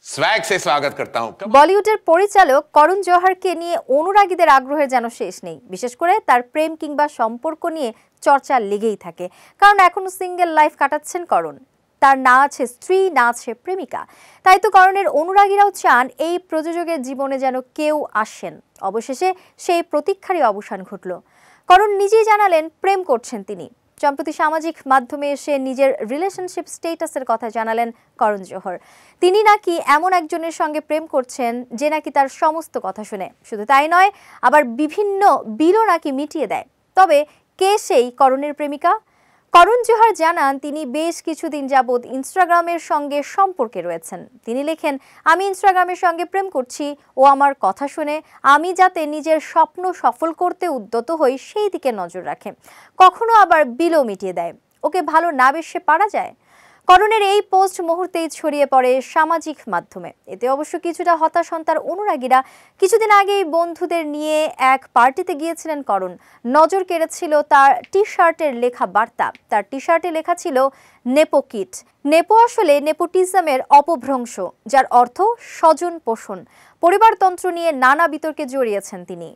Swag से स्वागत करता हूं। বলিউডের পরিচালক করণ জোহরকে নিয়ে অনুরাগীদের আগ্রহের যেন শেষ নেই, বিশেষ করে তার প্রেম কিংবা সম্পর্ক নিয়ে চর্চা লেগেই থাকে। কারণ এখনো সিঙ্গেল লাইফ কাটাচ্ছেন করণ, তার না আছে স্ত্রী না আছে প্রেমিকা। তাই তো করণের অনুরাগীরাও চান এই প্রযোজকের জীবনে যেন কেউ আসেন। অবশেষে সেই প্রতীক্ষারই অবসান ঘটল। করণ নিজেই জানালেন প্রেম করছেন তিনি। সম্প্রতি সামাজিক মাধ্যমে এসে নিজের রিলেশনশিপ স্টেটাসের কথা জানালেন করণ জোহর। তিনি নাকি এমন একজনের সঙ্গে প্রেম করছেন যে নাকি তার সমস্ত কথা শুনে, শুধু তাই নয়, আবার বিভিন্ন বিলও নাকি মিটিয়ে দেয়। তবে কে সেই করণের প্রেমিকা? করণ জোহর জানান তিনি বেশ কিছুদিন যাবৎ ইনস্টাগ্রামের সঙ্গে সম্পর্কে রয়েছেন। তিনি লেখেন, আমি ইনস্টাগ্রামের সঙ্গে প্রেম করছি, ও আমার কথা শুনে আমি যাতে নিজের স্বপ্ন সফল করতে উদ্যত হই সেই দিকে নজর রাখে, কখনো আবার বিলও মিটিয়ে দেয়। ওকে ভালো না বেশে পারা যায়? করণের এই পোস্ট মুহূর্তেই ছড়িয়ে পড়ে সামাজিক মাধ্যমে। এতে অবশ্য কিছুটা হতাশ হন তার অনুরাগীরা। কিছুদিন আগেই বন্ধুদের নিয়ে এক পার্টিতে গিয়েছিলেন করণ। নজর কেড়েছিল তার টি শার্টের লেখা বার্তা। তার টি শার্টে লেখা ছিল নেপো কিট। নেপো আসলে নেপোটিজমের অপভ্রংশ, যার অর্থ স্বজন পোষণ। পরিবারতন্ত্র নিয়ে নানা বিতর্কে জড়িয়েছেন তিনি।